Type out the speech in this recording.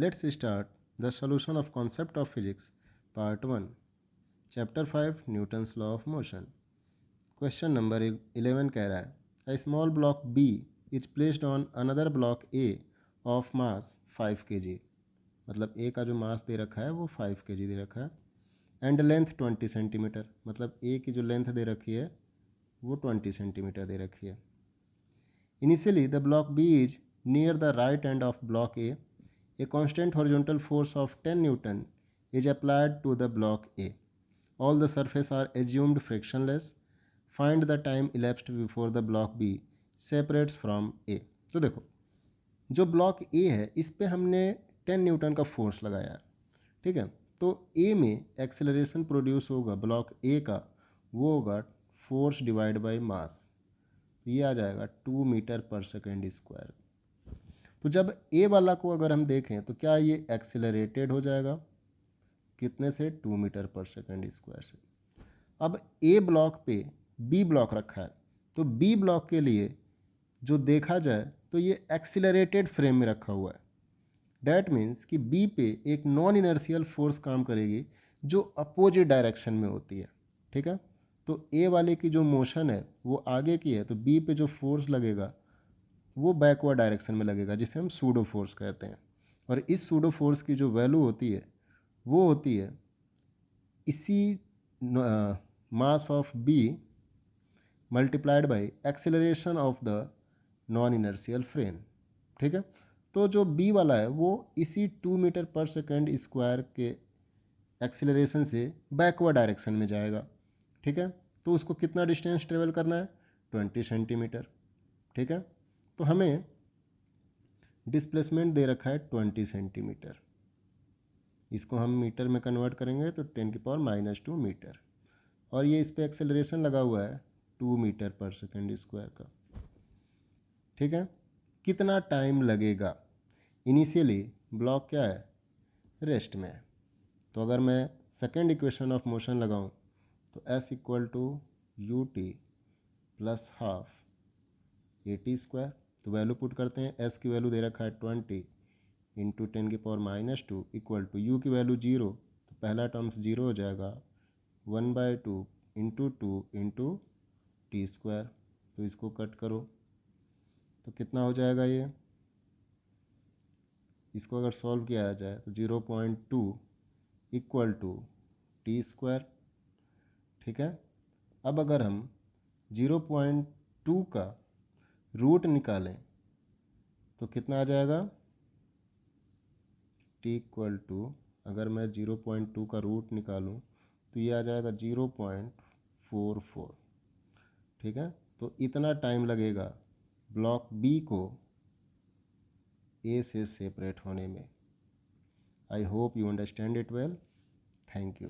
Let's start the solution of concept of physics, part 1, chapter 5, Newton's law of motion. Question number 11 कह रहा है, a small block B is placed on another block A of mass 5 kg. मतलब A का जो मास दे रखा है वो 5 kg दे रखा है, एंड लेंथ 20 सेंटीमीटर. मतलब A की जो लेंथ दे रखी है वो 20 सेंटीमीटर दे रखी है. Initially the block B is near the right end of block A. A constant horizontal force of 10 Newton is applied to the block A. All the surfaces are assumed frictionless. Find the time elapsed before the block B separates from A. तो देखो, जो block A है इस पे हमने 10 Newton का force लगाया है, ठीक है. तो A में एक्सेलरेशन प्रोड्यूस होगा ब्लॉक A का, वो होगा फोर्स डिवाइड बाय मास. ये आ जाएगा 2 मीटर पर सेकेंड स्क्वायर. तो जब ए वाला को अगर हम देखें तो क्या ये एक्सेलरेटेड हो जाएगा, कितने से, 2 मीटर पर सेकेंड स्क्वायर से. अब ए ब्लॉक पे बी ब्लॉक रखा है, तो बी ब्लॉक के लिए जो देखा जाए तो ये एक्सेलरेटेड फ्रेम में रखा हुआ है. डैट मीन्स कि बी पे एक नॉन इनर्शियल फोर्स काम करेगी जो अपोजिट डायरेक्शन में होती है, ठीक है. तो ए वाले की जो मोशन है वो आगे की है, तो बी पे जो फोर्स लगेगा वो बैकवर्ड डायरेक्शन में लगेगा, जिसे हम सूडो फोर्स कहते हैं. और इस सूडो फोर्स की जो वैल्यू होती है वो होती है इसी mass of B multiplied by acceleration of the non inertial frame, ठीक है. तो जो बी वाला है वो इसी 2 मीटर पर सेकेंड स्क्वायर के एक्सेलरेशन से बैकवर्ड डायरेक्शन में जाएगा, ठीक है. तो उसको कितना डिस्टेंस ट्रेवल करना है, 20 सेंटीमीटर, ठीक है. तो हमें डिस्प्लेसमेंट दे रखा है 20 सेंटीमीटर. इसको हम मीटर में कन्वर्ट करेंगे तो 10⁻⁻² मीटर. और ये इस पर एक्सेलरेशन लगा हुआ है 2 मीटर पर सेकेंड स्क्वायर का, ठीक है. कितना टाइम लगेगा. इनिशियली ब्लॉक क्या है, रेस्ट में है. तो अगर मैं सेकेंड इक्वेशन ऑफ मोशन लगाऊं तो S = ut plus half at². तो वैल्यू पुट करते हैं. S की वैल्यू दे रखा है 20 इंटू 10⁻⁻² इक्वल टू u की वैल्यू 0, तो पहला टर्म्स 0 हो जाएगा, 1/2 इंटू 2 इंटू t². तो इसको कट करो तो कितना हो जाएगा ये, इसको अगर सॉल्व किया जाए तो 0.2 इक्वल टू t², ठीक है. अब अगर हम 0.2 का रूट निकालें तो कितना आ जाएगा, t अगर मैं 0.2 का रूट निकालूं तो ये आ जाएगा 0.44, ठीक है. तो इतना टाइम लगेगा ब्लॉक बी को ए से सेपरेट होने में. I hope you understand it well. Thank you.